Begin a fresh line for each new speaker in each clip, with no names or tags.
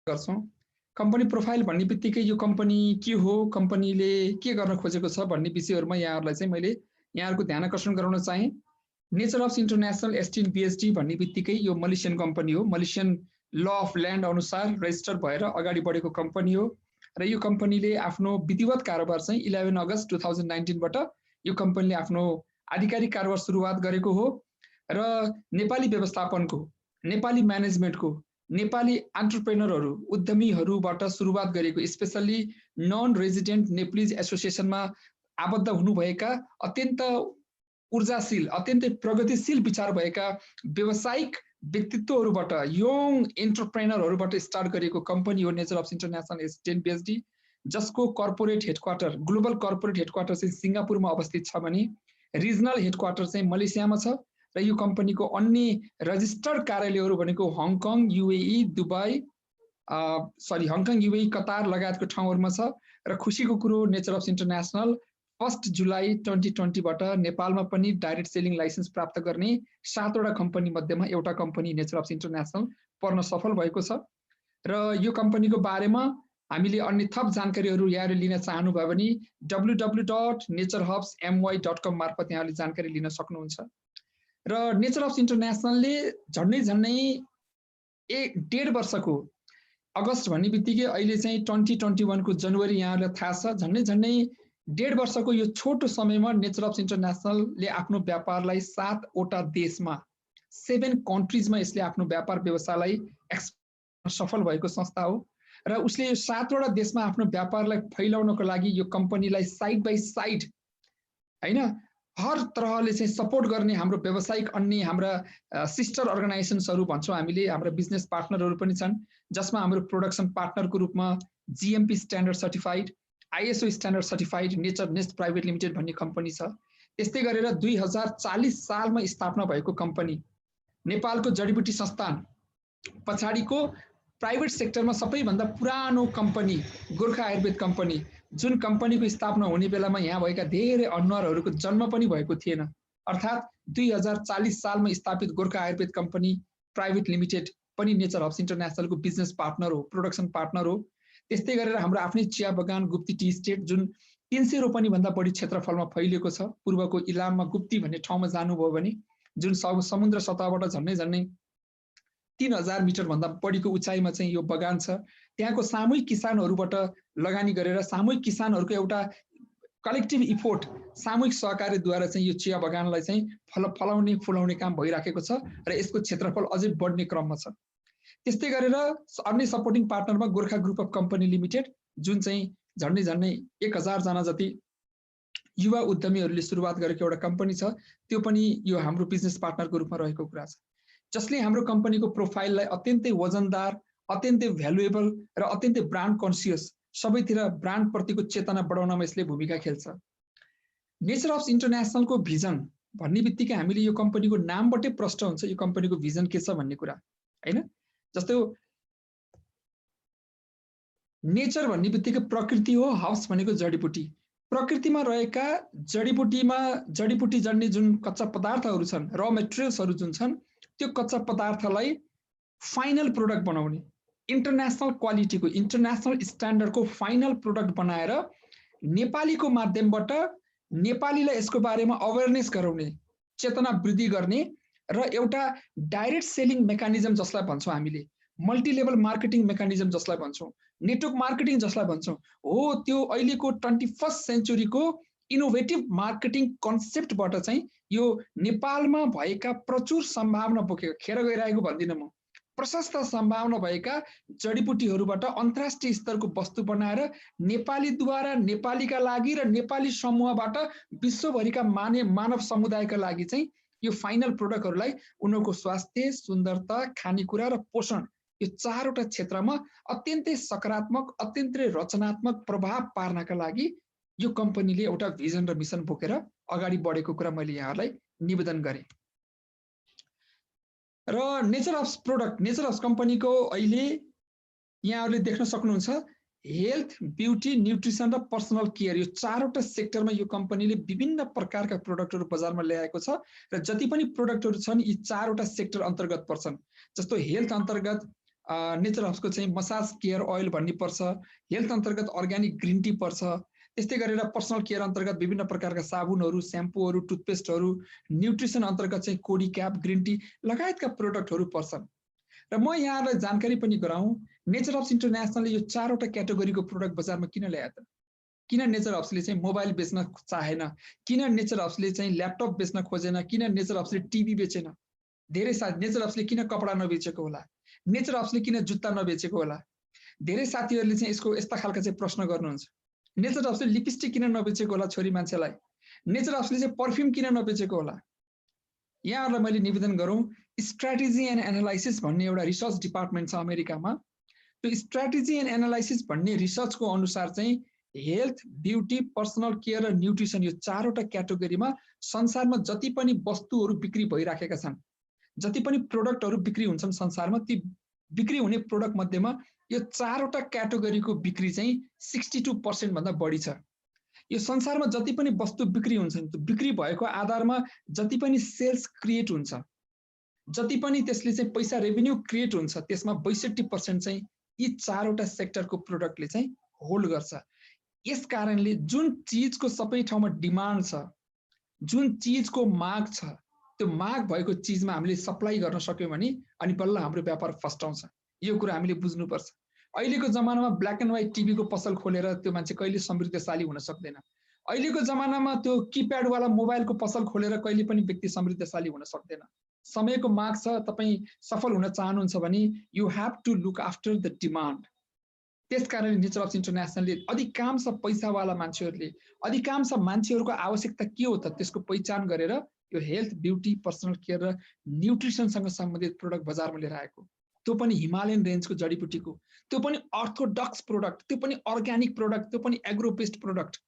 गर्छौं। Company profile भन्ने बित्तिकै यो कम्पनी के हो, कम्पनीले के गर्न खोजेको छ भन्ने विषयहरुमा यहाँहरुलाई चाहिँ मैले यहाँहरुको ध्यान आकर्षण गराउन चाहे। नेचर अफ इन्टरनेशनल एसटिएन बीएसडी भन्ने बित्तिकै यो मलेसियन कम्पनी हो। मलेसियन ल अफ ल्यान्ड अनुसार रेजिस्टर भएर अगाडि बढेको कम्पनी हो र यो कम्पनीले आफ्नो विधिवत कारोबार चाहिँ 11 अगस्त 2019 बाट यो कम्पनीले आफ्नो आधिकारिक कारोबार सुरुवात गरेको हो र नेपाली व्यवस्थापनको, नेपाली म्यानेजमेन्टको, नेपाली एन्टरप्रेन्योरहरु, उद्यमीहरुबाट सुरुवात गरेको स्पेशली नन रेजिडेन्ट नेप्लिज एसोसिएसनमा आबद्ध हुनुभएका अत्यन्त ऊर्जाशील, अत्यन्तै प्रगतिशील विचार भएका व्यावसायिक व्यक्तित्वहरुबाट, यङ एन्टरप्रेन्योरहरुबाट स्टार्ट गरेको कम्पनी हो नेचर अफ इन्टरनेशनल एसटिएन बीएसडी, जसको corporate headquarter, global corporate headquarter चाहिँ सिंगापुरमा अवस्थित छ भने रिजनल हेडक्वार्टर चाहिँ मलेसियामा छ र यो कम्पनीको अन्य रजिस्टर्ड कार्यालयहरू भनेको Hong Kong, UAE, Dubai, Hong Kong, UAE, Qatar लगायतको ठाउँहरुमा छ र खुशीको कुरो नेचर अफ इन्टरनेशनल 1 जुलाई 2020 बाट नेपालमा पनि डाइरेक्ट सेलिङ लाइसेन्स प्राप्त गर्ने 7 वटा कम्पनी मध्येमा एउटा कम्पनी नेचर अफ इन्टरनेशनल पर्न सफल भएको छ र यो कम्पनीको बारेमा हामीले अन्य थप जानकारीहरू यहाँले लिन चाहनुभयो भने www.naturehubsmy.com मार्फत यहाँले जानकारी लिन सक्नुहुन्छ र नेचर अफ इन्टरनेशनलले झन्डै 1.5 वर्षको अगस्त भन्ने बित्तिकै अहिले चाहिँ 2021 को जनवरी यहाँलाई थाहा छ, झन्डै 1.5 वर्षको यो छोटो समयमा नेचर अफ इन्टरनेशनलले आफ्नो व्यापारलाई 7 वटा देशमा 7 कन्ट्रीजमा यसले आफ्नो व्यापार व्यवसायलाई सफल भएको संस्था हो र उसले यो 7 वटा देशमा आफ्नो व्यापारलाई फैलाउनको लागि यो कम्पनीलाई साइड बाइ साइड हैन हर तरहले चाहिँ सपोर्ट गर्ने हाम्रो व्यावसायिक अन्य हाम्रा सिस्टर अर्गनाइजेसन्सहरु भन्छौं हामीले, हाम्रा बिजनेस पार्टनरहरु पनि छन् जसमा हाम्रो प्रोडक्सन पार्टनरको रूपमा GMP standard certified, ISO standard certified nature nest private limited भन्ने कम्पनी छ। त्यस्तै गरेर 2040 सालमा स्थापना भएको कम्पनी, नेपालको जडीबुटी संस्थान पछाडीको प्राइभेट सेक्टरमा सबैभन्दा पुरानो कम्पनी गोर्खा आयुर्वेद कम्पनी, जुन कम्पनीको स्थापना हुने बेलामा यहाँ भएका धेरै अनुहारहरूको जन्म पनि भएको थिएन, अर्थात् 2040 सालमा स्थापित Gorkha Ayurveda company private limited पनि नेचर हब्स इन्टरनेशनलको बिजनेस पार्टनर हो, प्रोडक्सन पार्टनर हो। त्यस्तै गरेर हाम्रो आफ्नै चिया बगान गुप्ती टी स्टेट जुन 300 रोपनी भन्दा बढी क्षेत्रफलमा फैलिएको छ, पूर्वको इलाममा गुप्ती भन्ने ठाउँमा जानुभयो भने जुन समुद्र सतहबाट झन्डै 3000 मिटर भन्दा बढीको उचाइमा चाहिँ यो बगान छ। त्यहाँको सामूहिक किसानहरुबाट लगानी गरेर सामूहिक किसानहरुको एउटा कलेक्टिभ इफोर्ट, सामूहिक सहकार्यद्वारा चाहिँ यो चिया बगानलाई चाहिँ फलाउने फुलाउने काम भइराखेको छ र यसको क्षेत्रफल अझै बढ्ने क्रममा छ। त्यस्तै गरेर अन्य सपोर्टिङ पार्टनरमा Gorkha Group of Company Limited जुन चाहिँ झन्डै 1000 जना जति युवा उद्यमीहरूले सुरुवात गरेको एउटा कम्पनी छ, त्यो पनि यो हाम्रो बिजनेस पार्टनरको रूपमा रहेको कुरा छ, जसले हाम्रो कम्पनीको प्रोफाइललाई अत्यन्तै वजनदार, अत्यन्तै भ्यालुएबल र अत्यन्तै ब्रान्ड कन्सियस, सबैतिर ब्रान्ड प्रतिको चेतना बढाउनमा यसले भूमिका खेल्छ। नेचर अफ इन्टरनेशनलको भिजन भन्ने बित्तिकै हामीले यो कम्पनीको नामबाटै प्रष्ट हुन्छ यो कम्पनीको भिजन के छ भन्ने कुरा हैन। जस्तै नेचर भन्ने बित्तिकै प्रकृति हो, हब्स भनेको जडीबुटी, प्रकृतिमा रहेका जडीबुटी जन्य जुन कच्चा पदार्थहरू छन्, र मेटेरियल्सहरू जुन छन्, त्यो कच्चा पदार्थलाई फाइनल प्रोडक्ट बनाउने, इन्टरनेशनल क्वालिटीको, इन्टरनेशनल स्ट्यान्डर्डको फाइनल प्रोडक्ट बनाएर नेपालीको माध्यमबाट नेपालीलाई यसको बारेमा अवेरनेस गराउने, चेतना वृद्धि गर्ने र एउटा डाइरेक्ट सेलिङ मेकानिजम जसलाई भन्छौँ हामीले, मल्टी लेभल मार्केटिङ मेकानिजम जसलाई भन्छौँ, नेटवर्क मार्केटिङ जसलाई भन्छौँ हो, त्यो अहिलेको 21st सेन्चुरीको इनोभेटिभ मार्केटिङ कन्सेप्टबाट चाहिँ यो नेपालमा भएका प्रचुर सम्भावना बोकेको, खेर गइरहेको भन्दिनँ म, प्रशस्त सम्भावना भएका जडीबुटीहरूबाट अन्तर्राष्ट्रिय स्तरको वस्तु बनाएर नेपालीद्वारा नेपालीका लागि र नेपाली समूहबाट विश्वभरिका मानव समुदायका लागि चाहिँ यो फाइनल प्रोडक्टहरूलाई उनीहरूको स्वास्थ्य, सुन्दरता, खानेकुरा र पोषण यो 4 वटा क्षेत्रमा अत्यन्तै सकारात्मक, अत्यन्तै रचनात्मक प्रभाव पार्नका लागि यो कम्पनीले एउटा भिजन र मिसन बोकेर अगाडि बढेको कुरा मैले यहाँहरूलाई निवेदन गरेँ। र nature of product, nature of कम्पनीको अहिले यहाँहरूले देख्न सक्नुहुन्छ हेल्थ, ब्युटी, न्युट्रिसन र पर्सनल केयर यो 4 वटा सेक्टरमा यो कम्पनीले विभिन्न प्रकारका प्रोडक्टहरू बजारमा ल्याएको छ र जति पनि प्रोडक्टहरू छन् यी 4 वटा सेक्टर अन्तर्गत पर्छन्। जस्तो हेल्थ अन्तर्गत नेचर हब्सको चाहिँ मसाज केयर ओइल भन्ने पर्छ, हेल्थ अन्तर्गत अर्ग्यानिक ग्रिन टी पर्छ, त्यस्तै गरेर पर्सनल केयर अन्तर्गत विभिन्न प्रकारका साबुनहरू, स्याम्पूहरू, टुथपेस्टहरू, न्युट्रिसन अन्तर्गत चाहिँ कोडी क्याप, ग्रिन टी लगायतका प्रोडक्टहरू पर्छन्। र म यहाँलाई जानकारी पनि गराउँ, नेचर हब्स इन्टरनेसनलले यो 4वटा क्याटेगोरीको प्रोडक्ट बजारमा किन ल्यायो त? किन नेचर हब्सले चाहिँ मोबाइल बेच्न चाहेन? किन नेचर हब्सले चाहिँ ल्यापटप बेच्न खोजेन? किन नेचर हब्सले टिभी बेचेन? धेरै साथी नेचर हब्सले किन कपडा नबेचेको होला? नेचर हब्सले किन जुत्ता नबेचेको होला? धेरै साथीहरूले चाहिँ यसको यस्ता खालका चाहिँ प्रश्न गर्नुहुन्छ। नेचर हब्सले लिपस्टिक किन नबेचेको होला छोरी मान्छेलाई? नेचर हब्सले चाहिँ परफ्युम किन नबेचेको होला? यहाँहरूलाई मैले निवेदन गरौँ, स्ट्र्याटेजी एन्ड एनालाइसिस भन्ने एउटा रिसर्च डिपार्टमेन्ट छ अमेरिकामा। त्यो स्ट्र्याटेजी एन्ड एनालाइसिस भन्ने रिसर्चको अनुसार चाहिँ हेल्थ, ब्युटी, पर्सनल केयर र न्युट्रिसन यो 4वटा क्याटेगोरीमा संसारमा जति पनि वस्तुहरू बिक्री भइराखेका छन्, जति पनि प्रोडक्टहरू बिक्री हुन्छन् संसारमा, ती बिक्री हुने प्रोडक्ट मध्येमा यो 4वटा क्याटेगोरीको बिक्री चाहिँ 62% भन्दा बढी छ। यो संसारमा जति पनि वस्तु बिक्री हुन्छन्, त्यो बिक्री भएको आधारमा जति पनि सेल्स क्रिएट हुन्छ, जति पनि त्यसले चाहिँ पैसा रेभेन्यू क्रिएट हुन्छ, त्यसमा 62% चाहिँ यी 4वटा सेक्टरको प्रोडक्टले चाहिँ होल्ड गर्छ। यस कारणले जुन चीजको सबै ठाउँमा डिमान्ड छ, जुन चीजको माग छ, त्यो माग भएको चीजमा हामीले सप्लाई गर्न सक्यौँ भने अनि बल्ल हाम्रो व्यापार फस्टाउँछ। यो कुरा हामीले बुझ्नुपर्छ। अहिलेको जमानामा ब्ल्याक एन्ड व्हाइट टिभीको पसल खोलेर त्यो मान्छे कहिले समृद्धशाली हुन सक्दैन। अहिलेको जमानामा त्यो किप्याडवाला मोबाइलको पसल खोलेर कहिले पनि व्यक्ति समृद्धशाली हुन सक्दैन। समयको माग छ, तपाईँ सफल हुन चाहनुहुन्छ भने you have to look after the demand. त्यसकारणले नेचर हब्स इन्टरनेसनलले अधिकांश पैसावाला मान्छेहरूले, अधिकांश मान्छेहरूको आवश्यकता के हो त त्यसको पहिचान गरेर यो हेल्थ, ब्युटी, पर्सनल केयर र न्युट्रिसनसँग सम्बन्धित प्रोडक्ट बजारमा लिएर आएको। त्यो पनि हिमालयन रेन्जको जडीबुटीको, त्यो पनि अर्थोडक्स प्रोडक्ट, त्यो पनि अर्ग्यानिक प्रोडक्ट, त्यो पनि एग्रो बेस्ड प्रोडक्ट।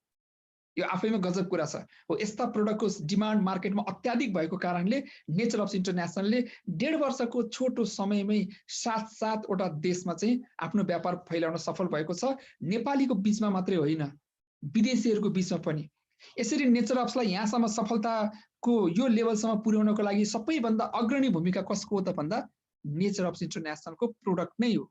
यो आफैमा गजब कुरा छ। हो यस्ता प्रोडक्टको डिमान्ड मार्केटमा अत्याधिक भएको कारणले नेचर हब्स इन्टरनेसनलले 1.5 वर्षको छोटो समयमै 7वटा देशमा चाहिँ आफ्नो व्यापार फैलाउन सफल भएको छ। नेपालीको बीचमा मात्रै होइन, विदेशीहरूको बीचमा पनि। यसरी नेचर हब्सलाई यहाँसम्म सफलताको यो लेभलसम्म पुर्याउनको लागि सबैभन्दा अग्रणी भूमिका कसको हो त भन्दा नेचर हब्स इन्टरनेसनलको प्रोडक्ट नै हो।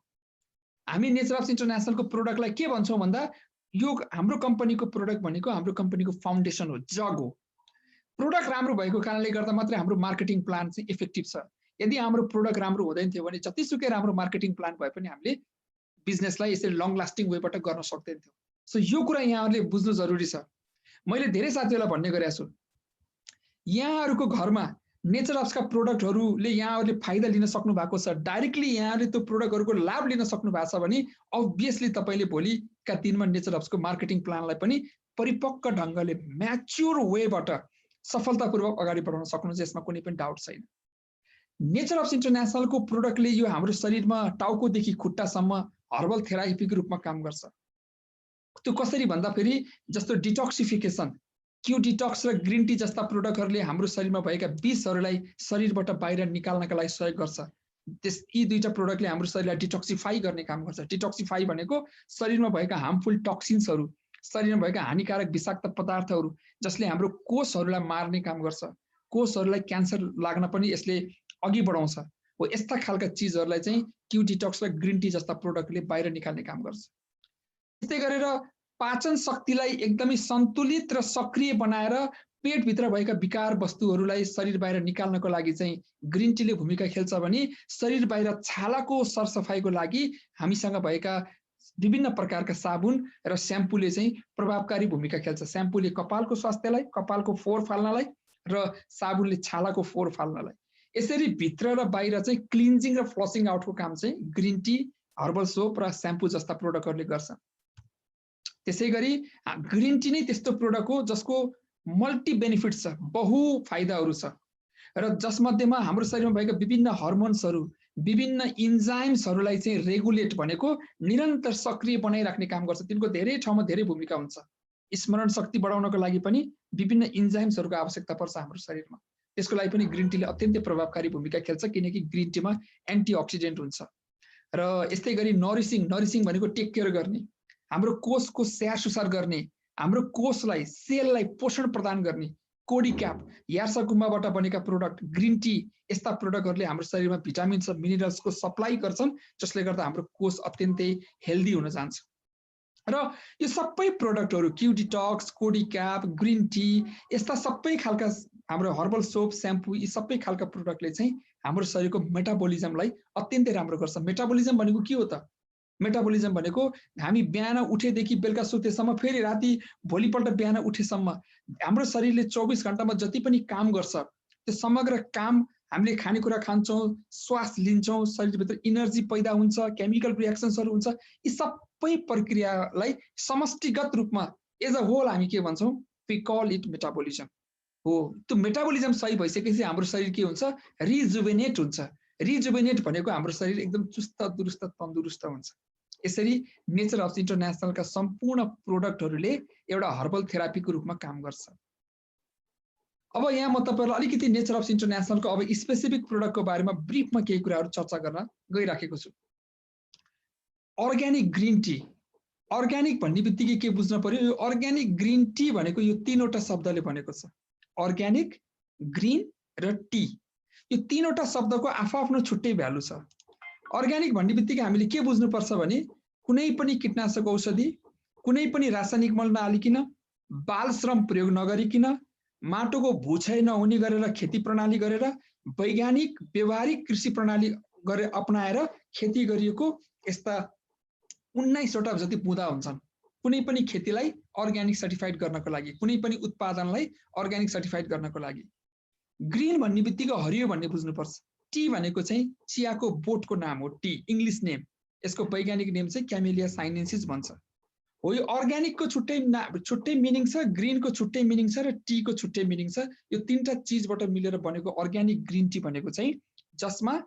हामी नेचर हब्स इन्टरनेसनलको प्रोडक्टलाई के भन्छौँ भन्दा यो हाम्रो कम्पनीको प्रोडक्ट भनेको हाम्रो कम्पनीको फाउन्डेसन हो, जग हो। प्रोडक्ट राम्रो भएको कारणले गर्दा मात्रै हाम्रो मार्केटिङ प्लान चाहिँ इफेक्टिभ छ। यदि हाम्रो प्रोडक्ट राम्रो हुँदैन थियो भने जतिसुकै राम्रो मार्केटिङ प्लान भए पनि हामीले बिजनेसलाई यसरी लङ लास्टिङ वेबाट गर्न सक्दैन थियो। सो यो कुरा यहाँहरूले बुझ्नु जरुरी छ। मैले धेरै साथीहरूलाई भन्ने गरेको छु, यहाँहरूको घरमा नेचर हब्सका प्रोडक्टहरूले यहाँहरूले फाइदा लिन सक्नु भएको छ, डाइरेक्टली यहाँहरूले त्यो प्रोडक्टहरूको लाभ लिन सक्नु भएको छ भने अभियसली तपाईँले भोलिका दिनमा नेचर हब्सको मार्केटिङ प्लानलाई पनि परिपक्व ढङ्गले म्याच्योर वेबाट सफलतापूर्वक अगाडि बढाउन सक्नुहुन्छ, यसमा कुनै पनि डाउट छैन। नेचर हब्स इन्टरनेसनलको प्रोडक्टले यो हाम्रो शरीरमा टाउकोदेखि खुट्टासम्म हर्बल थेरापीको रूपमा काम गर्छ। त्यो कसरी भन्दाखेरि जस्तो डिटक्सिफिकेसन, क्यू डिटक्स र ग्रिन टी जस्ता प्रोडक्टहरूले हाम्रो शरीरमा भएका विषहरूलाई शरीरबाट बाहिर निकाल्नका लागि सहयोग गर्छ। यी 2टा प्रोडक्टले हाम्रो शरीरलाई डिटक्सिफाई गर्ने काम गर्छ। डिटक्सिफाई भनेको शरीरमा भएका हार्मफुल टक्सिन्सहरू, शरीरमा भएका हानिकारक विषाक्त पदार्थहरू जसले हाम्रो कोषहरूलाई मार्ने काम गर्छ, कोषहरूलाई क्यान्सर लाग्न पनि यसले अघि बढाउँछ। हो यस्ता खालका चिजहरूलाई चाहिँ क्यू डिटक्स र ग्रिन टी जस्ता प्रोडक्टले बाहिर निकाल्ने काम गर्छ। त्यस्तै गरेर पाचन शक्तिलाई एकदमै सन्तुलित र सक्रिय बनाएर पेटभित्र भएका विकार वस्तुहरूलाई शरीर बाहिर निकाल्नको लागि चाहिँ ग्रिन टीले भूमिका खेल्छ भने शरीर बाहिर छालाको सरसफाइको लागि हामीसँग भएका विभिन्न प्रकारका साबुन र स्याम्पूले चाहिँ प्रभावकारी भूमिका खेल्छ। स्याम्पूले कपालको स्वास्थ्यलाई, कपालको फोहोर फाल्नलाई र साबुनले छालाको फोहोर फाल्नलाई। यसरी भित्र र बाहिर चाहिँ क्लिन्जिङ र फ्लसिङ आउटको काम चाहिँ ग्रिन टी, हर्बल सोप र स्याम्पू जस्ता प्रोडक्टहरूले गर्छ। त्यसै गरी ग्रिन टी नै त्यस्तो प्रोडक्ट हो जसको मल्टी बेनिफिट्स छ, बहु फाइदाहरू छ र जसमध्येमा हाम्रो शरीरमा भएका विभिन्न हर्मोन्सहरू, विभिन्न इन्जाइम्सहरूलाई चाहिँ रेगुलेट भनेको निरन्तर सक्रिय बनाइराख्ने काम गर्छ। तिनको धेरै ठाउँमा धेरै भूमिका हुन्छ। स्मरण शक्ति बढाउनको लागि पनि विभिन्न इन्जाइम्सहरूको आवश्यकता पर्छ हाम्रो शरीरमा। त्यसको लागि पनि ग्रिन टीले अत्यन्तै प्रभावकारी भूमिका खेल्छ किनकि ग्रिन टीमा एन्टिअक्सिडेन्ट हुन्छ। र यस्तै गरी नरिसिङ भनेको टेक केयर गर्ने, हाम्रो कोषको स्याहार सुसार गर्ने, हाम्रो कोषलाई, सेललाई पोषण प्रदान गर्ने, कोडी क्याप, यार्साकुम्बाबाट बनेका प्रोडक्ट, ग्रिन टी, यस्ता प्रोडक्टहरूले हाम्रो शरीरमा भिटामिन्स र मिनरल्सको सप्लाई गर्छन्, जसले गर्दा हाम्रो कोष अत्यन्तै हेल्दी हुन जान्छ। र यो सबै प्रोडक्टहरू क्यु डिटक्स, कोडी क्याप, ग्रिन टी, यस्ता सबै खालका हाम्रो हर्बल सोप, स्याम्पू, यी सबै खालका प्रोडक्टले चाहिँ हाम्रो शरीरको मेटाबोलिजमलाई अत्यन्तै राम्रो गर्छ। मेटाबोलिजम भनेको के हो त? मेटाबोलिजम भनेको हामी बिहान उठेदेखि बेलुका सुतेसम्म, फेरि राति भोलिपल्ट बिहान उठेसम्म हाम्रो शरीरले 24 घण्टामा जति पनि काम गर्छ, त्यो समग्र काम हामीले खानेकुरा खान्छौँ, श्वास लिन्छौँ, शरीरभित्र इनर्जी पैदा हुन्छ, केमिकल रिएक्सन्सहरू हुन्छ, यी सबै प्रक्रियालाई समष्टिगत रूपमा एज अ होल हामी के भन्छौँ? वी कल इट मेटाबोलिजम हो। त्यो मेटाबोलिजम सही भइसकेपछि हाम्रो शरीर के हुन्छ? रिजुभेनेट हुन्छ। रिजुभेनेट भनेको हाम्रो शरीर एकदम चुस्त दुरुस्त तन्दुरुस्त हुन्छ। यसरी नेचर हब्स इन्टरनेसनलका सम्पूर्ण प्रोडक्टहरूले एउटा हर्बल थेरापीको रूपमा काम गर्छ। अब यहाँ म तपाईहरुलाई अलिकति नेचर हब्स इन्टरनेसनलको अब स्पेसिफिक प्रोडक्टको बारेमा ब्रिफमा केही कुराहरू चर्चा गर्न गइराखेको छु। अर्ग्यानिक ग्रिन टी, अर्ग्यानिक भन्ने बित्तिकै के बुझ्न पर्यो? यो अर्ग्यानिक ग्रिन टी भनेको यो तीनवटा शब्दले बनेको छ। अर्ग्यानिक, ग्रिन र टी, यो तीनवटा शब्दको आफ्नो छुट्टै भ्यालु छ। अर्ग्यानिक भन्ने बित्तिकै हामीले के बुझ्नुपर्छ भने कुनै पनि कीटनाशक औषधि, कुनै पनि रासायनिक मल नहालिकन, बाल श्रम प्रयोग नगरिकन, माटोको भूक्षय नहुने गरेर खेती प्रणाली गरेर, वैज्ञानिक व्यवहारिक कृषि प्रणाली गरे अपनाएर खेती गरिएको यस्ता 19 वटा जति बुँदा हुन्छन्। कुनै पनि खेतीलाई अर्ग्यानिक सर्टिफाइड गर्नको लागि, कुनै पनि उत्पादनलाई अर्ग्यानिक सर्टिफाइड गर्नको लागि। ग्रिन भन्ने बित्तिकै हरियो भन्ने बुझ्नुपर्छ। टी भनेको चाहिँ चियाको बोटको नाम हो, टी इंग्लिश नेम, यसको वैज्ञानिक नेम चाहिँ क्यामेलिया साइनेन्सिस भन्छ। हो, यो अर्ग्यानिकको छुट्टै मिनिङ छ, ग्रिनको छुट्टै मिनिङ छ र टीको छुट्टै मिनिङ छ। यो तीनटा चीजबाट मिलेर बनेको अर्ग्यानिक ग्रिन टी भनेको चाहिँ जसमा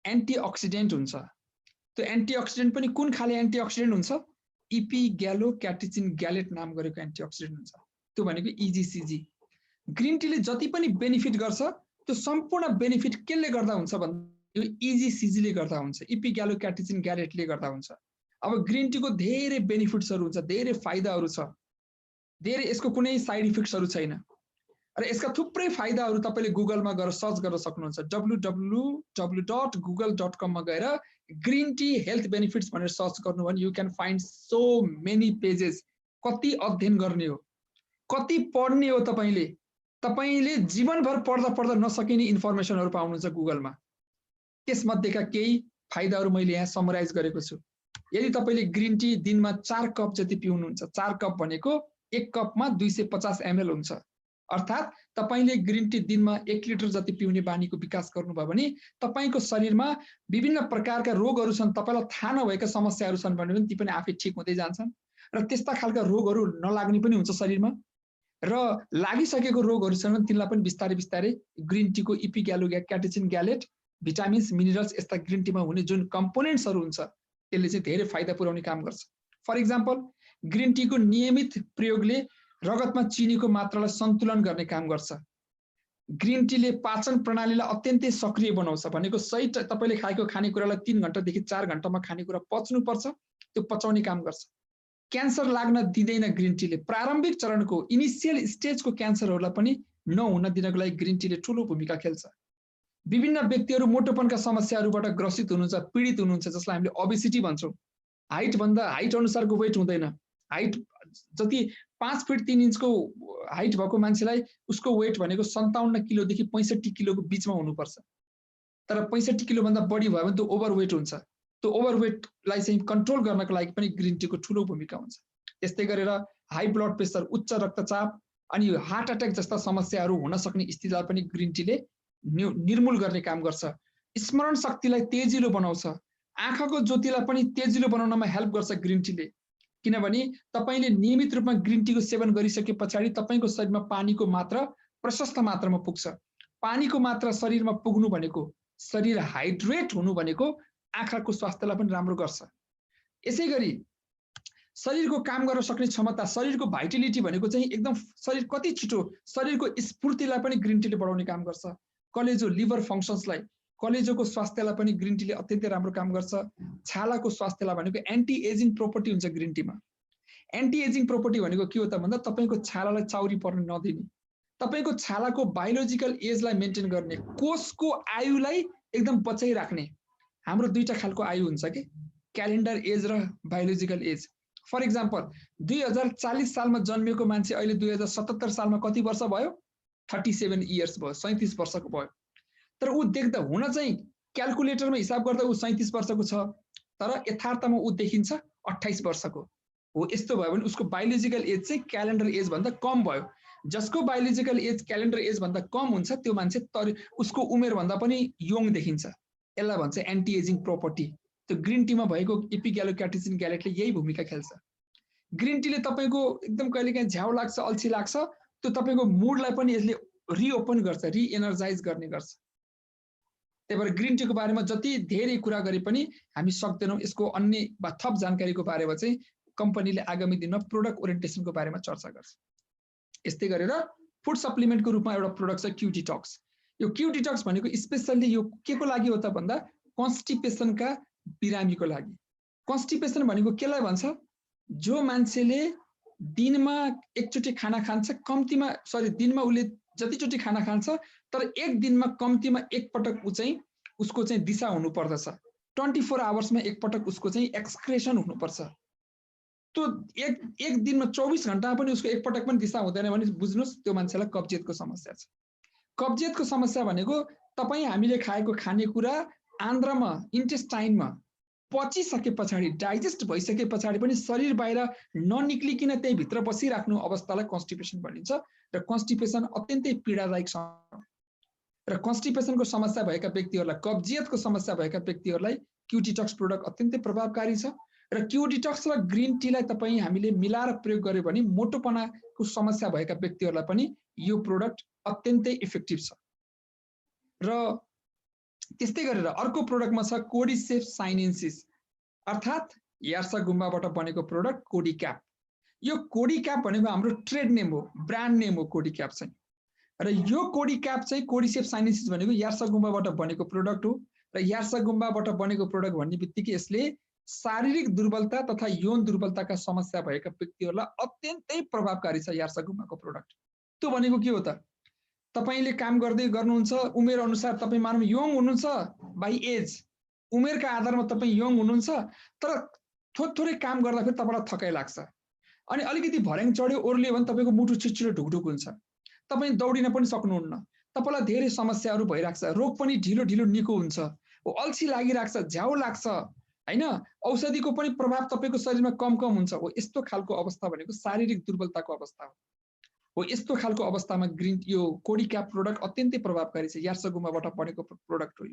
एन्टिअक्सिडेन्ट हुन्छ। त्यो एन्टिअक्सिडेन्ट पनि कुन खाले एन्टिअक्सिडेन्ट हुन्छ? इपी ग्यालो क्याटेचिन ग्यालेट नाम गरेको एन्टिअक्सिडेन्ट हुन्छ, त्यो भनेको इजीसीजी। ग्रिन टीले जति पनि बेनिफिट गर्छ त्यो सम्पूर्ण बेनिफिट केले गर्दा हुन्छ भन्दा यो इजीसीजीले गर्दा हुन्छ, इपी ग्यालो क्याटेचिन ग्यालेटले गर्दा हुन्छ। अब ग्रिन टीको धेरै बेनिफिट्सहरू हुन्छ, धेरै फाइदाहरू छ, धेरै यसको कुनै साइड इफेक्ट्सहरू छैन र यसका थुप्रै फाइदाहरू तपाईले गुगलमा गएर सर्च गर्न सक्नुहुन्छ। www.google.com मा गएर ग्रिन टी हेल्थ बेनिफिट्स भनेर सर्च गर्नु भने you can find so many pages. कति अध्ययन गर्ने हो, कति पढ्ने हो तपाईले जीवनभर पढ्दा नसकिने इन्फर्मेसनहरू पाउनुहुन्छ गुगलमा। त्यसमध्येका केही फाइदाहरू मैले यहाँ समराइज गरेको छु। यदि तपाईले ग्रिन टी दिनमा 4 कप जति पिउनुहुन्छ, 4 कप भनेको 1 कपमा 250 ml हुन्छ, अर्थात् तपाईले ग्रिन टी दिनमा 1 लिटर जति पिउने बानीको विकास गर्नुभयो भने तपाईको शरीरमा विभिन्न प्रकारका रोगहरू छन्, तपाईलाई थाहा नभएका समस्याहरू छन् भने पनि ती पनि आफै ठीक हुँदै जान्छन् र त्यस्ता खालका रोगहरू नलाग्ने पनि हुन्छ शरीरमा र लागिसकेको रोगहरू छन् भने तिनलाई पनि बिस्तारै बिस्तारै ग्रिन टीको इपी ग्यालो क्याटेचिन ग्यालेट, भिटामिन्स, मिनरल्स यस्ता ग्रिन टीमा हुने जुन कम्पोनेन्ट्सहरू हुन्छ त्यसले चाहिँ धेरै फाइदा पुर्याउने काम गर्छ। फर इक्जाम्पल ग्रिन टीको नियमित प्रयोगले रगतमा चिनीको मात्रालाई सन्तुलन गर्ने काम गर्छ। ग्रिन टीले पाचन प्रणालीलाई अत्यन्तै सक्रिय बनाउँछ, भनेको सही तपाईले खाएको खानेकुरालाई 3 घण्टादेखि 4 घण्टामा खानेकुरा पच्नुपर्छ, त्यो पचाउने काम गर्छ। क्यान्सर लाग्न दिँदैन ग्रिन टीले, प्रारम्भिक चरणको इनिसियल स्टेजको क्यान्सरहरूलाई पनि नहुन दिनको लागि ग्रिन टीले ठूलो भूमिका खेल्छ। विभिन्न व्यक्तिहरू मोटोपनका समस्याहरूबाट ग्रसित हुनुहुन्छ, पीडित हुनुहुन्छ, जसलाई हामीले ओबेसिटी भन्छौँ। हाइट अनुसारको वेट हुँदैन। हाइट जति 5 फिट 3 इन्चको हाइट भएको मान्छेलाई उसको वेट भनेको 57 किलोदेखि 65 किलोको बिचमा हुनुपर्छ, तर 65 किलो भन्दा बढी भयो भने त्यो ओभरवेट हुन्छ। त्यो ओभरवेटलाई चाहिँ कन्ट्रोल गर्नको लागि पनि ग्रिन टीको ठूलो भूमिका हुन्छ। त्यस्तै गरेर हाई ब्लड प्रेसर, उच्च रक्तचाप अनि हार्ट अट्याक जस्ता समस्याहरू हुन सक्ने स्थितिलाई पनि ग्रिन टीले निर्मूल गर्ने काम गर्छ। स्मरण शक्तिलाई तेजिलो बनाउँछ, आँखाको ज्योतिलाई पनि तेजिलो बनाउनमा हेल्प गर्छ ग्रिन टीले, किनभने तपाईले नियमित रूपमा ग्रिन टीको सेवन गरिसके पछाडि तपाईको शरीरमा पानीको मात्रा प्रशस्त मात्रामा पुग्छ। पानीको मात्रा शरीरमा पुग्नु भनेको, शरीर हाइड्रेट हुनु भनेको आँखाको स्वास्थ्यलाई पनि राम्रो गर्छ। यसैगरी शरीरको काम गर्न सक्ने क्षमता, शरीरको भाइटालिटी भनेको चाहिँ एकदम शरीर कति छिटो, शरीरको स्फूर्तिलाई पनि ग्रिन टीले बढाउने काम गर्छ। कलेजो, लिभर फङ्सन्सलाई, कलेजोको स्वास्थ्यलाई पनि ग्रिन टीले अत्यन्तै राम्रो काम गर्छ। छालाको स्वास्थ्यलाई भनेको एन्टी एजिङ प्रोपर्टी हुन्छ ग्रिन टीमा। एन्टी एजिङ प्रोपर्टी भनेको के हो त भन्दा तपाईको छालालाई चाउरी पर्न नदिने, तपाईको छालाको बायोलोजिकल एजलाई मेन्टेन गर्ने, कोषको आयुलाई एकदम बचाइराख्ने। हाम्रो दुईटा खालको आयु हुन्छ के, क्यालेन्डर एज र बायोलोजिकल एज। फर इक्जाम्पल 2040 सालमा जन्मेको मान्छे अहिले 2077 सालमा कति वर्ष भयो? 37 इयर्स भयो, 37 वर्षको भयो। तर ऊ देख्दा हुन चाहिँ क्याल्कुलेटरमा हिसाब गर्दा ऊ 37 वर्षको छ, तर यथार्थमा ऊ देखिन्छ 28 वर्षको हो। यस्तो भयो भने उसको बायोलोजिकल एज चाहिँ क्यालेन्डर एज भन्दा कम भयो। जसको बायोलोजिकल एज क्यालेन्डर एज भन्दा कम हुन्छ त्यो मान्छे उसको उमेर भन्दा पनि यङ देखिन्छ। यसलाई भन्छ एन्टी एजिङ प्रपर्टी। त्यो ग्रिन टीमा भएको एपिग्यालोक्याटेसिन ग्यालेटले यही भूमिका खेल्छ। ग्रिन टीले तपाईको एकदम कहिलेकाहीँ झ्याउ लाग्छ, अल्छी लाग्छ, त्यो तपाईको मुडलाई पनि यसले रिओपन गर्छ, रिएनर्जाइज गर्ने गर्छ। त्यही भएर ग्रिन टीको बारेमा जति धेरै कुरा गरे पनि हामी सक्दैनौँ। यसको अन्य वा थप जानकारीको बारेमा चाहिँ कम्पनीले आगामी दिनमा प्रोडक्ट ओरिएन्टेसनको बारेमा चर्चा गर्छ। यस्तै गरेर फुड सप्लिमेन्टको रूपमा एउटा प्रोडक्ट छ क्यू डिटक्स। यो क्यू डिटक्स भनेको स्पेसल्ली यो के को लागि हो त भन्दा कन्स्टिपेसनका बिरामीको लागि। कन्स्टिपेसन भनेको केलाई भन्छ? जो मान्छेले दिनमा एकचोटि खाना खान्छ, कम्तीमा दिनमा उसले जतिचोटि खाना खान्छ तर एक दिनमा कम्तीमा एक पटक उसको चाहिँ दिशा हुनु पर्दछ। 24 आवर्समा एक पटक उसको चाहिँ एक्सक्रेसन हुनुपर्छ। त्यो एक दिनमा 24 घण्टामा पनि उसको एक पटक पनि दिशा हुँदैन भने बुझ्नुस् त्यो मान्छेलाई कब्जियतको समस्या छ। कब्जियतको समस्या भनेको तपाईँ हामीले खाएको खानेकुरा आन्द्रामा, इन्टेस्टाइनमा पचिसके पछाडि, डाइजेस्ट भइसके पछाडि पनि शरीर बाहिर ननिक्लिकन त्यही भित्र बसिराख्नु अवस्थालाई कन्स्टिपेसन भनिन्छ। र कन्स्टिपेसन अत्यन्तै पीडादायक छ। र कन्स्टिपेसनको समस्या भएका व्यक्तिहरूलाई, कब्जियतको समस्या भएका व्यक्तिहरूलाई क्यू डिटक्स प्रोडक्ट अत्यन्तै प्रभावकारी छ। र क्यू डिटक्स र ग्रिन टीलाई तपाईँ हामीले मिलाएर प्रयोग गर्यो भने मोटोपनाको समस्या भएका व्यक्तिहरूलाई पनि यो प्रोडक्ट अत्यन्तै इफेक्टिभ छ। र त्यस्तै गरेर अर्को प्रोडक्टमा छ कोडिसेफ साइनेन्सिस, अर्थात् यार्सा गुम्बाबाट बनेको प्रोडक्ट कोडी क्याप। यो कोडी क्याप भनेको हाम्रो ट्रेड नेम हो, ब्रान्ड नेम हो कोडी क्याप चाहिँ। र यो कोडी क्याप चाहिँ कोडिसेफ साइनेन्सिस भनेको यार्सा गुम्बाबाट बनेको प्रोडक्ट हो। र यार्सा गुम्बाबाट बनेको प्रोडक्ट भन्ने बित्तिकै यसले शारीरिक दुर्बलता तथा यौन दुर्बलताका समस्या भएका व्यक्तिहरूलाई अत्यन्तै प्रभावकारी छ। यार्सा गुम्बाको प्रोडक्ट त्यो भनेको के हो त? तपाईले काम गर्दै गर्नुहुन्छ, उमेर अनुसार तपाईँ मानव यङ हुनुहुन्छ, बाइ एज उमेरका आधारमा तपाईँ यङ हुनुहुन्छ, तर थोरै काम गर्दा फेरि तपाईलाई थकाइ लाग्छ। अनि अलिकति भर्याङ चढ्यो ओर्लियो भने तपाईको मुटु छिटछिटो ढुकढुक हुन्छ, तपाईँ दौडिन पनि सक्नुहुन्न, तपाईलाई धेरै समस्याहरू भइराख्छ, रोग पनि ढिलो ढिलो निको हुन्छ, अल्छी लागिराख्छ, झ्याउ लाग्छ हैन, औषधिको पनि प्रभाव तपाईको शरीरमा कम हुन्छ। हो यस्तो खालको अवस्था भनेको शारीरिक दुर्बलताको अवस्था हो। हो यस्तो खालको अवस्थामा यो कोडी क्याप प्रोडक्ट अत्यन्तै प्रभावकारी छ। यार्सा गुम्बाबाट बनेको प्रोडक्ट हो।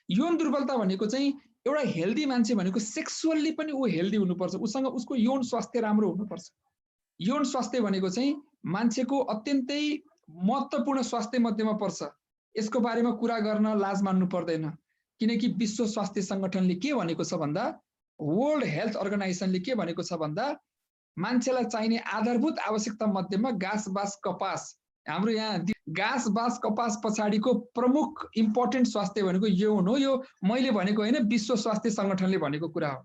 यौन दुर्बलता भनेको चाहिँ एउटा हेल्दी मान्छे भनेको सेक्सुअल्ली पनि ऊ हेल्दी हुनुपर्छ, उसँग उसको यौन स्वास्थ्य राम्रो हुनुपर्छ। यौन स्वास्थ्य भनेको चाहिँ मान्छेको अत्यन्तै महत्त्वपूर्ण स्वास्थ्य मध्येमा पर्छ। यसको बारेमा कुरा गर्न लाज मान्नु पर्दैन, किनकि विश्व स्वास्थ्य संगठनले के भनेको छ भन्दा, वर्ल्ड हेल्थ अर्गनाइजेसनले के भनेको छ भन्दा, मान्छेलाई चाहिने आधारभूत आवश्यकता मध्येमा घाँस बाँस कपास, हाम्रो यहाँ घाँस बाँस कपास पछाडिको प्रमुख इम्पोर्टेन्ट स्वास्थ्य भनेको यौन हो। यो मैले भनेको होइन, विश्व स्वास्थ्य संगठनले भनेको कुरा हो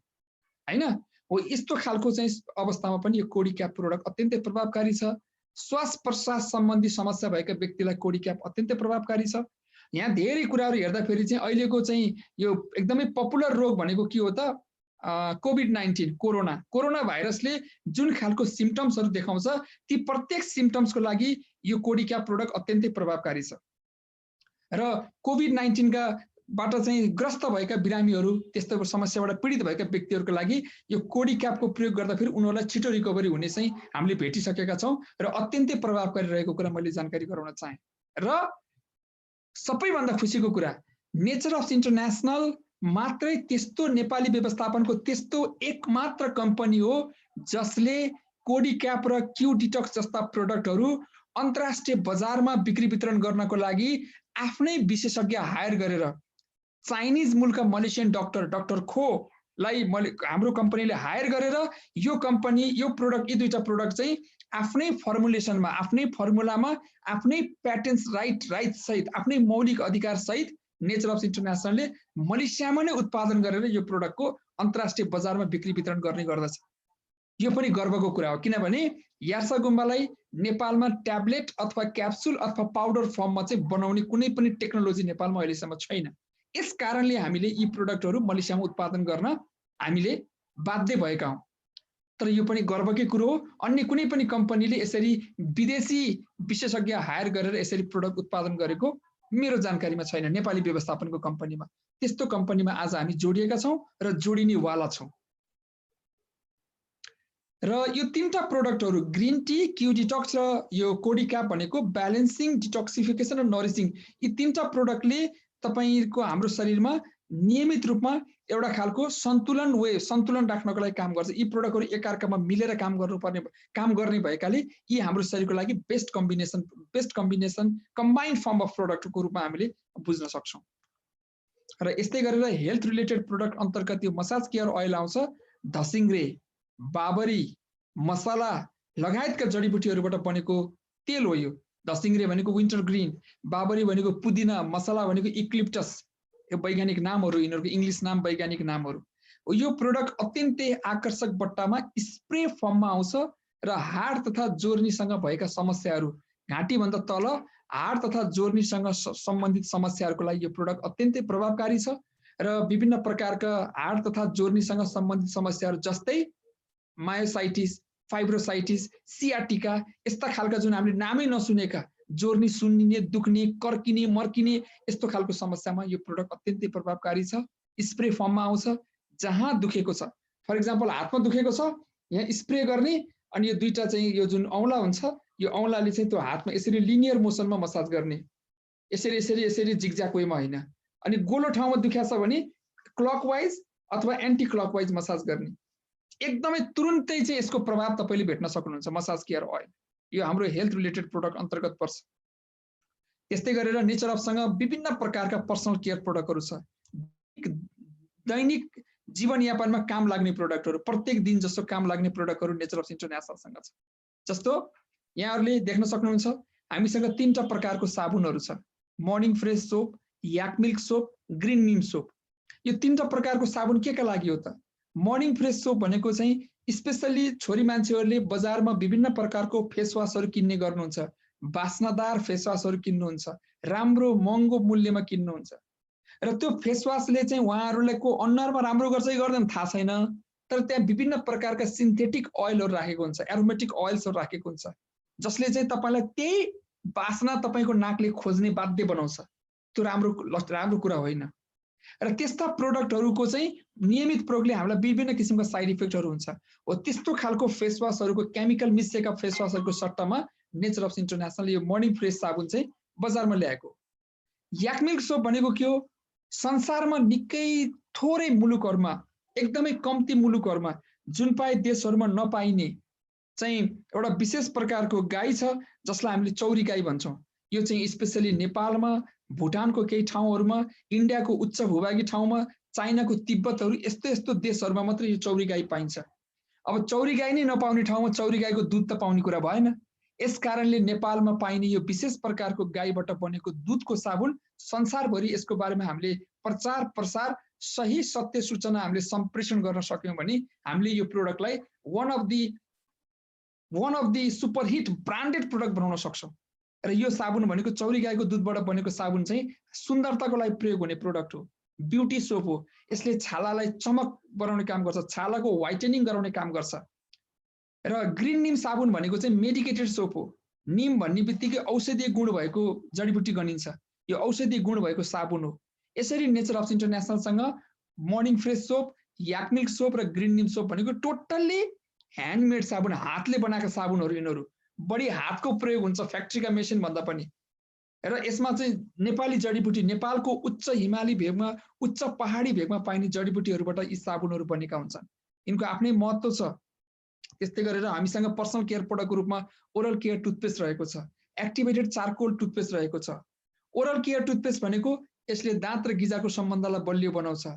हैन। हो यस्तो खालको चाहिँ अवस्थामा पनि यो कोडी क्याप प्रोडक्ट अत्यन्तै प्रभावकारी छ। श्वास प्रश्वास सम्बन्धी समस्या भएका व्यक्तिलाई कोडी क्याप अत्यन्तै प्रभावकारी छ। यहाँ धेरै कुराहरू हेर्दाखेरि चाहिँ अहिलेको चाहिँ यो एकदमै पपुलर रोग भनेको के हो त? कोभिड-19 कोरोना भाइरसले जुन खालको सिम्पटम्सहरू देखाउँछ ती प्रत्येक सिम्पटम्सको लागि यो कोडी क्याप प्रोडक्ट अत्यन्तै प्रभावकारी छ। र कोभिड-19 का बाट चाहिँ ग्रस्त भएका बिरामीहरू, त्यस्तो समस्याबाट पीडित भएका व्यक्तिहरूको लागि यो कोडी क्यापको प्रयोग गर्दा फेरि उनीहरूलाई छिटो रिकभरी हुने चाहिँ हामीले भेटिसकेका छौँ र अत्यन्तै प्रभावकारी रहेको कुरा मैले जानकारी गराउन चाहे। र सबैभन्दा खुसीको कुरा, नेचर अफ इन्टरनेसनल मात्रै त्यस्तो नेपाली व्यवस्थापनको त्यस्तो एकमात्र कम्पनी हो जसले कोडी क्याप र क्यू डिटक्स जस्ता प्रोडक्टहरू अन्तर्राष्ट्रिय बजारमा बिक्री वितरण गर्नको लागि आफ्नै विशेषज्ञ हायर गरेर, चाइनिज मुलका मलेसियन डाक्टर खोलाई हाम्रो कम्पनीले हायर गरेर यो कम्पनी यो प्रोडक्ट, यी दुईटा प्रोडक्ट चाहिँ आफ्नै फर्मुलेसनमा, आफ्नै फर्मुलामा, आफ्नै प्याटेन्ट्स राइट सहित, आफ्नै मौलिक अधिकार सहित नेचर अफ इन्टरनेसनलले मलेसियामा नै उत्पादन गरेर यो प्रोडक्टको अन्तर्राष्ट्रिय बजारमा बिक्री वितरण गर्ने गर्दछ। यो पनि गर्वको कुरा हो, किनभने यार्सागुम्बालाई नेपालमा ट्याब्लेट अथवा क्याप्सुल अथवा पाउडर फर्ममा चाहिँ बनाउने कुनै पनि टेक्नोलोजी नेपालमा अहिलेसम्म छैन। यस कारणले हामीले यी प्रोडक्टहरू मलेसियामा उत्पादन गर्न हामीले बाध्य भएका हौँ। तर यो पनि गर्वकै कुरो हो। अन्य कुनै पनि कम्पनीले यसरी विदेशी विशेषज्ञ हायर गरेर यसरी प्रोडक्ट उत्पादन गरेको मेरो जानकारीमा छैन। नेपाली व्यवस्थापनको कम्पनीमा त्यस्तो कम्पनीमा आज हामी जोडिएका छौँ र जोडिनेवाला छौँ। र यो तीनटा प्रोडक्टहरू ग्रीन टी, क्यू डिटक्स र यो कोडिका भनेको ब्यालेन्सिङ, डिटक्सिफिकेसन र नरिसिङ, यी तीनटा प्रोडक्टले तपाईको हाम्रो शरीरमा नियमित रूपमा एउटा खालको सन्तुलन राख्नको लागि काम गर्छ। यी प्रोडक्टहरू एकअर्कामा मिलेर काम गर्ने भएकाले यी हाम्रो शरीरको लागि best combination combined form of प्रोडक्टको रूपमा हामीले बुझ्न सक्छौँ। र यस्तै गरेर हेल्थ रिलेटेड प्रोडक्ट अन्तर्गत यो मसाज केयर ओइल आउँछ। धसिङ्ग्रे, बाबरी, मसाला लगायतका जडीबुटीहरूबाट बनेको तेल हो यो। धसिङ्ग्रे भनेको विन्टर ग्रीन, बाबरी भनेको पुदिना, मसाला भनेको इक्लिप्टस, यो वैज्ञानिक नामहरू, यिनीहरूको इङ्ग्लिस नाम वैज्ञानिक नामहरू। यो प्रोडक्ट अत्यन्तै आकर्षक बट्टामा स्प्रे फर्ममा आउँछ र हाड तथा जोर्नीसँग भएका समस्याहरू, घाँटीभन्दा तल हाड तथा जोर्नीसँग सम्बन्धित समस्याहरूको लागि यो प्रोडक्ट अत्यन्तै प्रभावकारी छ। र विभिन्न प्रकारका हाड तथा जोर्नीसँग सम्बन्धित समस्याहरू जस्तै मायोसाइटिस, फाइब्रोसाइटिस, सियाटिका, यस्ता खालका जुन हामीले नामै नसुनेका जोर्नी सुन्निने, दुख्ने, कर्किने, मर्किने यस्तो खालको समस्यामा यो प्रोडक्ट अत्यन्तै प्रभावकारी छ। स्प्रे फर्ममा आउँछ। जहाँ दुखेको छ, फर इक्जाम्पल हातमा दुखेको छ, यहाँ स्प्रे गर्ने, अनि यो दुईटा चाहिँ यो जुन औँला हुन्छ, यो औँलाले चाहिँ त्यो हातमा यसरी लिनियर मोसनमा मसाज गर्ने, यसरी यसरी यसरी जिगज्याग वेमा होइन। अनि गोलो ठाउँमा दुख्या छ भने क्लकवाइज अथवा एन्टी क्लकवाइज मसाज गर्ने। एकदमै तुरुन्तै चाहिँ यसको प्रभाव तपाईँले भेट्न सक्नुहुन्छ। मसाज केयर ओइल यो हाम्रो हेल्थ रिलेटेड प्रोडक्ट अन्तर्गत पर्छ। त्यस्तै गरेर नेचर अफसँग विभिन्न प्रकारका पर्सनल केयर प्रोडक्टहरू छ। दैनिक जीवनयापनमा काम लाग्ने प्रोडक्टहरू, प्रत्येक दिन जस्तो काम लाग्ने प्रोडक्टहरू नेचर अफ इन्टरनेसनलसँग छ। जस्तो यहाँहरूले देख्न सक्नुहुन्छ हामीसँग तीनटा प्रकारको साबुनहरू छ। Morning fresh soap, yak milk soap, green neem soap. यो तीनटा प्रकारको साबुन के का लागि हो त? मर्निङ फ्रेस सोप भनेको चाहिँ स्पेसल्ली छोरी मान्छेहरूले बजारमा विभिन्न प्रकारको फेसवासहरू किन्ने गर्नुहुन्छ, बास्नादार फेसवासहरू किन्नुहुन्छ, राम्रो महँगो मूल्यमा किन्नुहुन्छ। र त्यो फेसवासले चाहिँ उहाँहरूलाई को अनुहारमा राम्रो गर्छ कि गर्दैन थाहा छैन, तर त्यहाँ विभिन्न प्रकारका सिन्थेटिक ओइलहरू राखेको हुन्छ, एरोमेटिक ओइल्सहरू राखेको हुन्छ, जसले चाहिँ तपाईँलाई त्यही बास्ना तपाईँको नाकले खोज्ने बाध्य बनाउँछ। त्यो राम्रो कुरा होइन। र त्यस्ता प्रोडक्टहरूको चाहिँ नियमित प्रयोगले हामीलाई विभिन्न किसिमका साइड इफेक्टहरू हुन्छ। हो त्यस्तो खालको फेसवासहरूको, केमिकल मिसिएका फेसवासहरूको सट्टामा नेचर अफ इन्टरनेसनल यो मर्निङ फ्रेस साबुन चाहिँ बजारमा ल्याएको। याक मिल्क सोप भनेको के हो? संसारमा निकै थोरै मुलुकहरूमा, एकदमै कम्ती मुलुकहरूमा, जुन पाए देशहरूमा नपाइने चाहिँ एउटा विशेष प्रकारको गाई छ जसलाई हामीले चौरी गाई भन्छौँ। यो चाहिँ स्पेसली नेपालमा, भुटानको केही ठाउँहरूमा, इन्डियाको उच्च भूभागी ठाउँमा, चाइनाको तिब्बतहरू यस्तो यस्तो देशहरूमा मात्रै यो चौरी गाई पाइन्छ। अब चौरी गाई नै नपाउने ठाउँमा चौरी गाईको दुध त पाउने कुरा भएन। यस कारणले नेपालमा पाइने यो विशेष प्रकारको गाईबाट बनेको दुधको साबुन संसारभरि यसको बारेमा हामीले प्रचार प्रसार, सही सत्य सूचना हामीले सम्प्रेषण गर्न सक्यौँ भने हामीले यो प्रोडक्टलाई one of the superhit branded product बनाउन सक्छौँ। र यो साबुन भनेको चौरी गाईको दुधबाट बनेको साबुन चाहिँ सुन्दरताको लागि प्रयोग हुने प्रोडक्ट हो, ब्युटी सोप हो। यसले छालालाई चमक बनाउने काम गर्छ, छालाको व्हाइटेनिङ गराउने काम गर्छ। र ग्रिन निम साबुन भनेको चाहिँ मेडिकेटेड सोप हो। निम भन्ने बित्तिकै औषधीय गुण भएको जडीबुटी गनिन्छ, यो औषधीय गुण भएको साबुन हो। यसरी नेचर अफ इन्टरनेसनलसँग morning fresh soap, yak milk soap र ग्रिन निम सोप भनेको टोटल्ली ह्यान्डमेड साबुन, हातले बनाएका साबुनहरू। यिनीहरू बढी हातको प्रयोग हुन्छ फ्याक्ट्रीका मेसिन भन्दा पनि। र यसमा चाहिँ नेपाली जडीबुटी, नेपालको उच्च हिमाली भेगमा, उच्च पहाडी भेगमा पाइने जडीबुटीहरूबाट यी साबुनहरू बनेका हुन्छन्। यिनको आफ्नै महत्त्व छ। त्यस्तै गरेर हामीसँग पर्सनल केयर प्रोडक्टको रूपमा ओरल केयर टुथपेस्ट रहेको छ, एक्टिभेटेड चारकोल टुथपेस्ट रहेको छ। ओरल केयर टुथपेस्ट भनेको यसले दाँत र गिजाको सम्बन्धलाई बलियो बनाउँछ।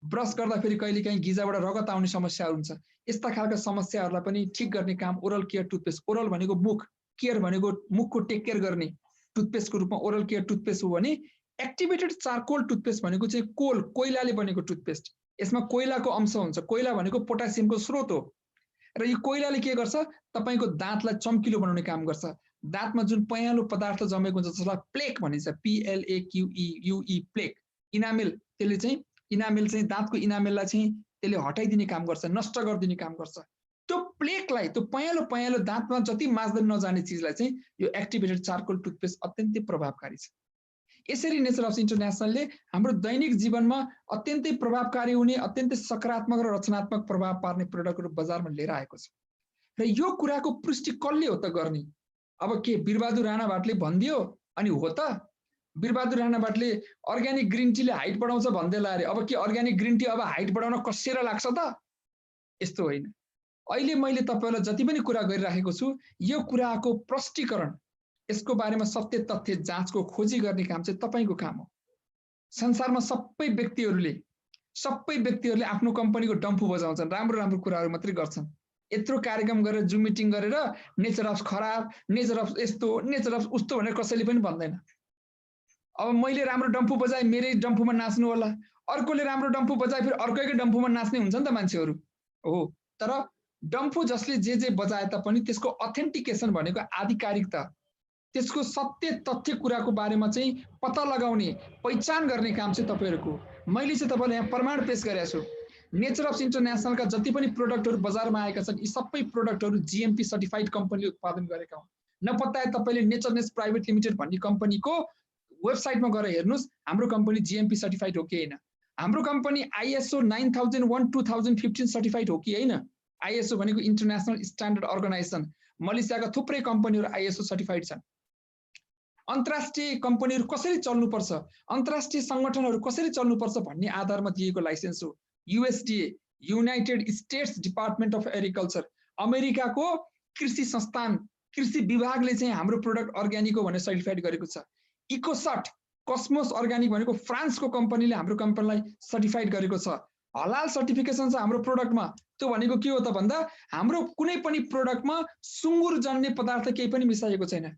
ब्रस गर्दाखेरि कहिलेकाहीँ गिजाबाट रगत आउने समस्याहरू हुन्छ, यस्ता खालका समस्याहरूलाई पनि ठिक गर्ने काम ओरल केयर टुथपेस्ट। ओरल भनेको मुख, केयर भनेको मुखको टेक केयर गर्ने टुथपेस्टको रूपमा ओरल केयर टुथपेस्ट हो भने एक्टिभेटेड चारकोल टुथपेस्ट भनेको चाहिँ कोइलाले बनेको टुथपेस्ट। यसमा कोइलाको अंश हुन्छ। कोइला भनेको पोटासियमको स्रोत हो र यो कोइलाले के गर्छ तपाईको दाँतलाई चम्किलो बनाउने काम गर्छ। दाँतमा जुन पहेँलो पदार्थ जमेको हुन्छ जसलाई प्लेक भनिन्छ, PLAQUE प्लेक, इनामेल, त्यसले चाहिँ इनामेल चाहिँ दाँतको इनामेललाई चाहिँ त्यसले हटाइदिने काम गर्छ, नष्ट गरिदिने काम गर्छ। त्यो प्लेकलाई, त्यो पहेँलो दाँतमा जति माझ्दै नजाने चिजलाई चाहिँ यो एक्टिभेटेड चारकोल टुथपेस्ट अत्यन्तै प्रभावकारी छ। यसरी नेचरअप्स इन्टरनेसनलले हाम्रो दैनिक जीवनमा अत्यन्तै प्रभावकारी हुने, अत्यन्तै सकारात्मक र रचनात्मक प्रभाव पार्ने प्रडक्टहरू बजारमा लिएर आएको छ। र यो कुराको पुष्टि कसले हो त गर्ने? अब के वीरबहादुर राणा भाटले भनिदियो अनि हो त? वीरबहादुर राणा भाटले अर्ग्यानिक ग्रिन टीले हाइट बढाउँछ भन्दै लाए, अब के अर्ग्यानिक ग्रिन टी अब हाइट बढाउन कसेर लाग्छ त? यस्तो होइन। अहिले मैले तपाईलाई जति पनि कुरा गरिराखेको छु, यो कुराको प्रष्टीकरण, यसको बारेमा सत्य तथ्य जाँचको खोजी गर्ने काम चाहिँ तपाईको काम हो। संसारमा सबै व्यक्तिहरूले आफ्नो कम्पनीको डम्फु बजाउँछन्, राम्रो कुराहरू मात्रै गर्छन्। यत्रो कार्यक्रम गरेर जुम मिटिङ गरेर नेचरअप्स खराब, नेचरअप्स यस्तो, नेचरअप्स उस्तो भनेर कसैले पनि भन्दैन। अब मैले राम्रो डम्फु बजाए मेरै डम्फुमा नाच्नु होला, अर्कोले राम्रो डम्फु बजाए फेरि अर्कैको डम्फुमा नाच्ने हुन्छ नि त मान्छेहरू। हो, तर डम्फु जसले जे बजाए तापनि त्यसको अथेन्टिकेसन भनेको आधिकारिकता, त्यसको सत्य तथ्य कुराको बारेमा चाहिँ पत्ता लगाउने, पहिचान गर्ने काम चाहिँ तपाईहरुको। मैले चाहिँ तपाईलाई यहाँ प्रमाण पेश गरेको छु। नेचरअप्स इन्टरनेसनलका जति पनि प्रोडक्टहरू बजारमा आएका छन्, यी सबै प्रोडक्टहरू GMP सर्टिफाइड कम्पनीले उत्पादन गरेका हुन्। नपत्ताए तपाईले नेचरनेस प्राइभेट लिमिटेड भन्ने कम्पनीको वेबसाइटमा गएर हेर्नुस्, हाम्रो कम्पनी GMP सर्टिफाइड हो कि हैन। हाम्रो कम्पनी ISO 9001:2015 सर्टिफाइड हो कि हैन। ISO भनेको इन्टरनेसनल स्ट्यान्डर्ड अर्गनाइजेसन। मलेसियाका थुप्रै कम्पनीहरू ISO सर्टिफाइड छन्। अन्तर्राष्ट्रिय कम्पनीहरू कसरी चल्नुपर्छ, अन्तर्राष्ट्रिय संगठनहरू कसरी चल्नुपर्छ भन्ने आधारमा दिएको लाइसेन्स हो। USDA, United states department of agriculture, अमेरिकाको कृषि संस्थान, कृषि विभागले चाहिँ हाम्रो प्रोडक्ट अर्ग्यानिक हो भनेर सर्टिफाइड गरेको छ। इकोसर्ट, कस्मोस अर्ग्यानिक भनेको फ्रान्सको कम्पनीले हाम्रो कम्पनीलाई सर्टिफाइड गरेको छ। हलाल सर्टिफिकेसन छ हाम्रो प्रोडक्टमा। त्यो भनेको के हो त भन्दा हाम्रो कुनै पनि प्रोडक्टमा सुँगुर जन्ने पदार्थ केही पनि मिसाइएको छैन।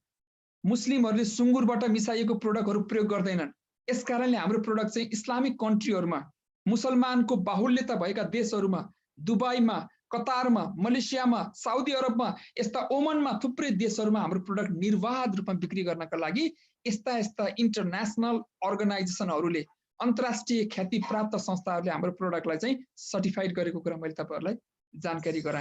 मुस्लिमहरूले सुँगुरबाट मिसाइएको प्रोडक्टहरू प्रयोग गर्दैनन्। यसकारणले हाम्रो प्रोडक्ट चाहिँ इस्लामिक कन्ट्रीहरूमा, मुसलमानको बाहुल्यता भएका देशहरूमा, दुबईमा, कतारमा, मलेसियामा, साउदी अरबमा, यस्ता ओमनमा थुप्रै देशहरूमा हाम्रो प्रोडक्ट निर्बाध रूपमा बिक्री गर्नका लागि यस्ता इन्टरनेसनल अर्गनाइजेसनहरूले, अन्तर्राष्ट्रिय ख्याति प्राप्त संस्थाहरूले हाम्रो प्रोडक्टलाई चाहिँ सर्टिफाइड गरेको कुरा मैले तपाईहरुलाई जानकारी गराएँ।